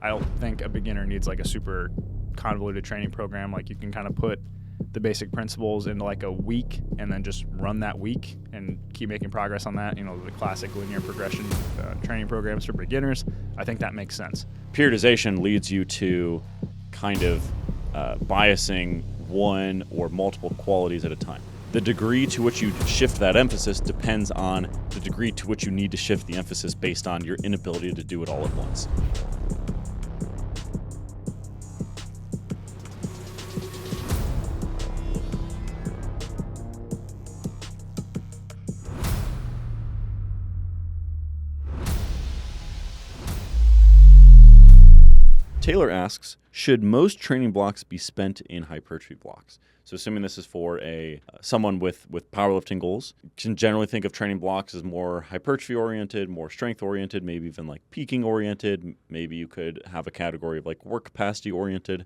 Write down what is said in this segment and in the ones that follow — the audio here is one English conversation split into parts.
I don't think a beginner needs like a super convoluted training program. Like you can kind of put the basic principles into like a week and then just run that week and keep making progress on that. You know, the classic linear progression training programs for beginners. I think that makes sense. Periodization leads you to kind of biasing one or multiple qualities at a time. The degree to which you shift that emphasis depends on the degree to which you need to shift the emphasis based on your inability to do it all at once. Taylor asks, should most training blocks be spent in hypertrophy blocks? So assuming this is for someone with powerlifting goals, you can generally think of training blocks as more hypertrophy oriented, more strength oriented, maybe even like peaking oriented. Maybe you could have a category of like work capacity oriented.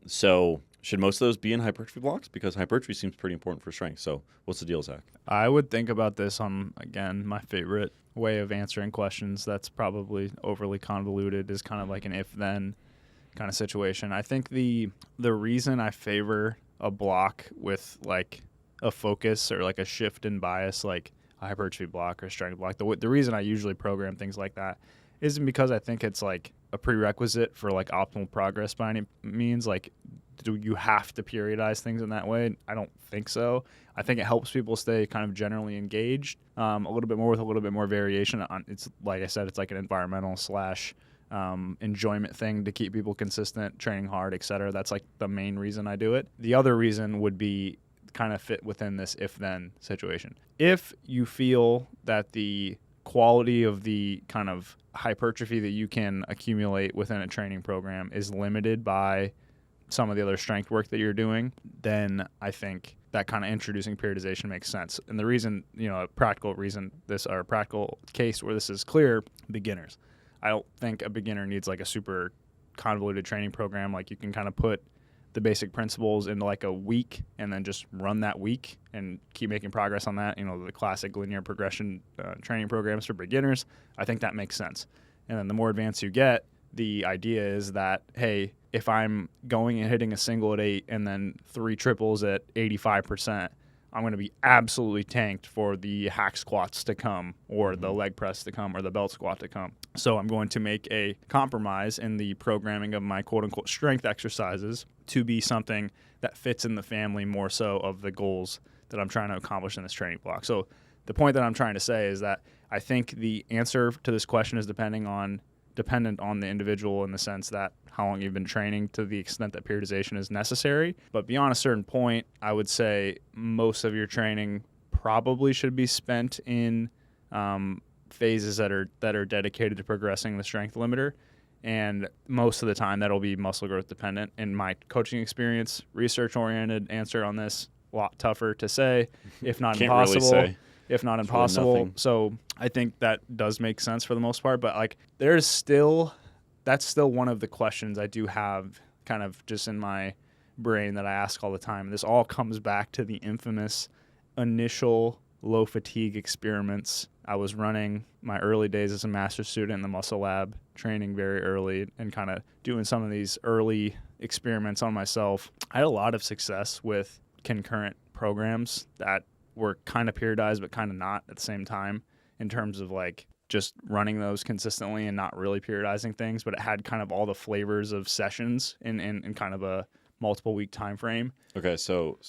So should most of those be in hypertrophy blocks? Because hypertrophy seems pretty important for strength. So what's the deal, Zach? I would think about this on, again, my favorite way of answering questions that's probably overly convoluted is kind of like an if-then kind of situation. I think the reason I favor a block with like a focus or like a shift in bias, like a hypertrophy block or strength block, the reason I usually program things like that isn't because I think it's like a prerequisite for like optimal progress by any means. Like, do you have to periodize things in that way? I don't think so. I think it helps people stay kind of generally engaged a little bit more with a little bit more variation. It's like I said, it's like an environmental / enjoyment thing to keep people consistent, training hard, et cetera. That's like the main reason I do it. The other reason would be kind of fit within this if-then situation. If you feel that the quality of the kind of hypertrophy that you can accumulate within a training program is limited by some of the other strength work that you're doing, then I think that kind of introducing periodization makes sense. And the reason, a practical reason or a practical case where this is clear, beginners. I don't think a beginner needs like a super convoluted training program. Like you can kind of put the basic principles into like a week and then just run that week and keep making progress on that. The classic linear progression training programs for beginners. I think that makes sense. And then the more advanced you get, the idea is that, hey, if I'm going and hitting a single at 8 and then 3 triples at 85%, I'm going to be absolutely tanked for the hack squats to come or the leg press to come or the belt squat to come. So I'm going to make a compromise in the programming of my quote-unquote strength exercises to be something that fits in the family more so of the goals that I'm trying to accomplish in this training block. So the point that I'm trying to say is that I think the answer to this question is dependent on the individual in the sense that how long you've been training to the extent that periodization is necessary. But beyond a certain point, I would say most of your training probably should be spent in phases that are dedicated to progressing the strength limiter. And most of the time that'll be muscle growth dependent. In my coaching experience, research-oriented answer on this, a lot tougher to say, if not impossible. Really say. If not It's impossible. really So I think that does make sense for the most part. But like that's still one of the questions I do have kind of just in my brain that I ask all the time. This all comes back to the infamous initial low fatigue experiments. I was running my early days as a master's student in the muscle lab, training very early and kind of doing some of these early experiments on myself. I had a lot of success with concurrent programs that were kind of periodized but kind of not at the same time in terms of like just running those consistently and not really periodizing things, but it had kind of all the flavors of sessions in kind of a multiple week time frame. Okay, so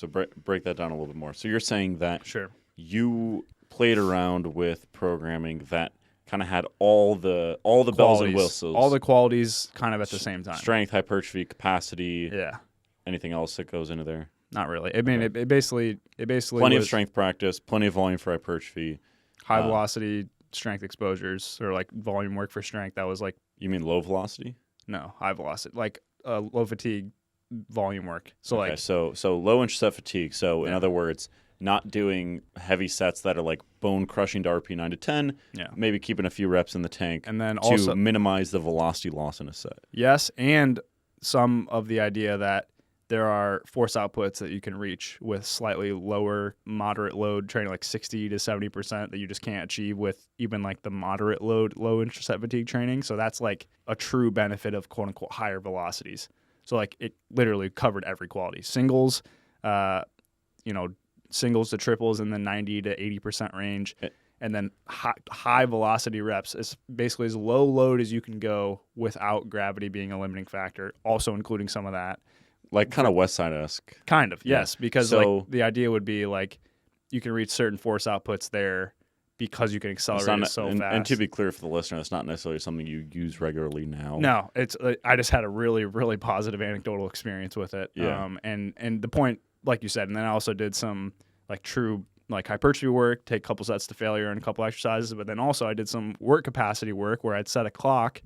break that down a little bit more. So you're saying that Sure. You played around with programming that kind of had all the bells and whistles, all the qualities kind of at the same time. Strength, hypertrophy, capacity. Yeah. Anything else that goes into there? Not really. I mean, it basically plenty of was strength practice, plenty of volume for hypertrophy, high velocity strength exposures or like volume work for strength. That was like, you mean low velocity? No, high velocity, like low fatigue volume work. So okay, like so low set fatigue. So in other words, not doing heavy sets that are like bone crushing to RP 9 to 10. Yeah. Maybe keeping a few reps in the tank and then to also minimize the velocity loss in a set. Yes, and some of the idea that there are force outputs that you can reach with slightly lower moderate load training, like 60 to 70% that you just can't achieve with even like the moderate load, low interset fatigue training. So that's like a true benefit of quote unquote higher velocities. So like it literally covered every quality. Singles, singles to triples in the 90 to 80% range. And then high velocity reps is basically as low load as you can go without gravity being a limiting factor, also including some of that. Like kind of West Side-esque. Kind of, yes. Yeah. Because like the idea would be like you can reach certain force outputs there because you can accelerate it so fast. And to be clear for the listener, it's not necessarily something you use regularly now. No, it's I just had a really, really positive anecdotal experience with it. Yeah. And the point, like you said, and then I also did some like true like hypertrophy work, take a couple sets to failure and a couple exercises, but then also I did some work capacity work where I'd set a clock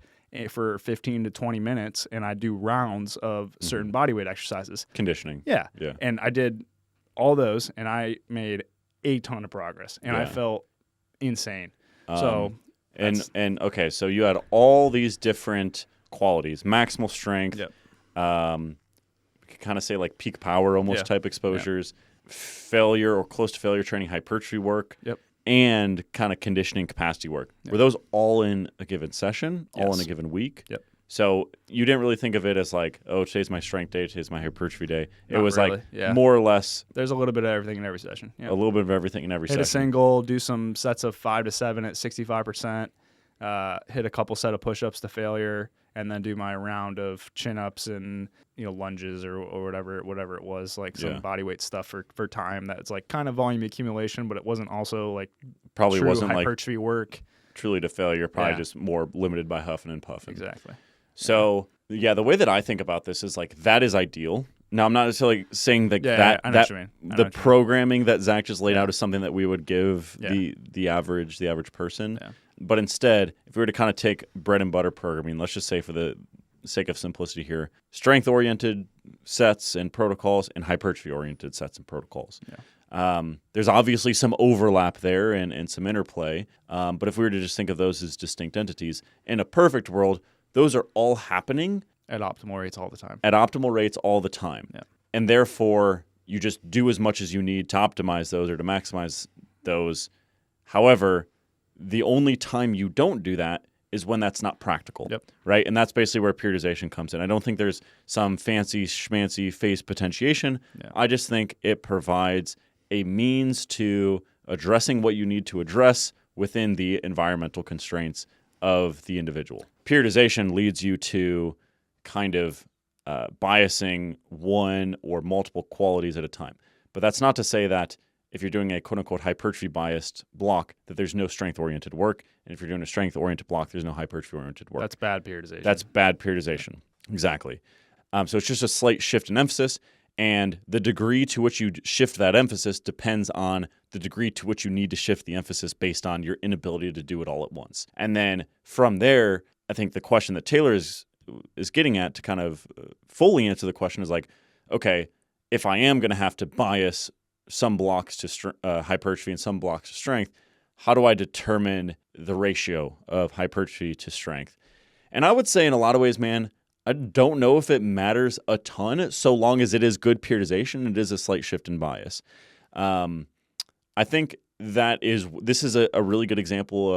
for 15 to 20 minutes and I do rounds of certain bodyweight exercises. Conditioning. Yeah. Yeah. And I did all those and I made a ton of progress and I felt insane. Okay, so you had all these different qualities, maximal strength, Yep. We could kind of say like peak power almost type exposures, failure or close to failure training, hypertrophy work, and kind of conditioning capacity work. Were those all in a given session, all in a given week? Yep. So you didn't really think of it as like, oh, today's my strength day, today's my hypertrophy day. It Not was really, like more or less there's a little bit of everything in every session. a little bit of everything in every Hit session. a single, do some sets of 5 to 7 at 65%, hit a couple set of push-ups to failure, and then do my round of chin-ups and lunges or whatever it was, like some body weight stuff for time. That's like kind of volume accumulation, but it wasn't also like probably true wasn't hypertrophy like work. Truly to failure, probably just more limited by huffing and puffing. Exactly. So the way that I think about this is like that is ideal. Now I'm not necessarily saying that I know what you mean. the programming that Zach just laid out is something that we would give the average person. Yeah. But instead, if we were to kind of take bread and butter programming, let's just say for the sake of simplicity here, strength-oriented sets and protocols and hypertrophy-oriented sets and protocols. Yeah. There's obviously some overlap there and some interplay, but if we were to just think of those as distinct entities, in a perfect world, those are all happening at optimal rates all the time. Yeah. And therefore, you just do as much as you need to optimize those or to maximize those. However, the only time you don't do that is when that's not practical, right? And that's basically where periodization comes in. I don't think there's some fancy schmancy phase potentiation. Yeah. I just think it provides a means to addressing what you need to address within the environmental constraints of the individual. Periodization leads you to kind of biasing one or multiple qualities at a time. But that's not to say that if you're doing a quote-unquote hypertrophy-biased block, that there's no strength-oriented work. And if you're doing a strength-oriented block, there's no hypertrophy-oriented work. That's bad periodization. That's bad periodization. Exactly. So it's just a slight shift in emphasis. And the degree to which you shift that emphasis depends on the degree to which you need to shift the emphasis based on your inability to do it all at once. And then from there, I think the question that Taylor is getting at to kind of fully answer the question is like, okay, if I am going to have to bias some blocks to hypertrophy and some blocks to strength, how do I determine the ratio of hypertrophy to strength? And I would say in a lot of ways, man, I don't know if it matters a ton so long as it is good periodization. It is a slight shift in bias. I think this is a really good example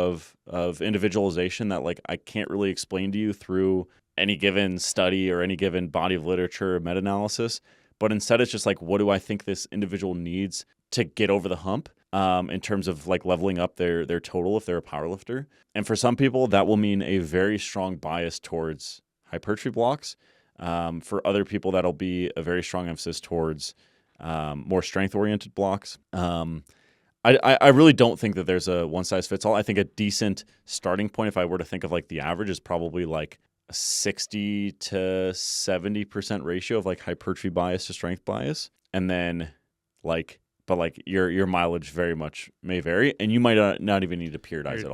of individualization that like I can't really explain to you through any given study or any given body of literature or meta-analysis. But instead, it's just like, what do I think this individual needs to get over the hump in terms of like leveling up their total if they're a powerlifter? And for some people, that will mean a very strong bias towards hypertrophy blocks. For other people, that'll be a very strong emphasis towards more strength-oriented blocks. I really don't think that there's a one-size-fits-all. I think a decent starting point, if I were to think of like the average, is probably like a 60 to 70% ratio of like hypertrophy bias to strength bias. And then your mileage very much may vary, and you might not even need to periodize at all.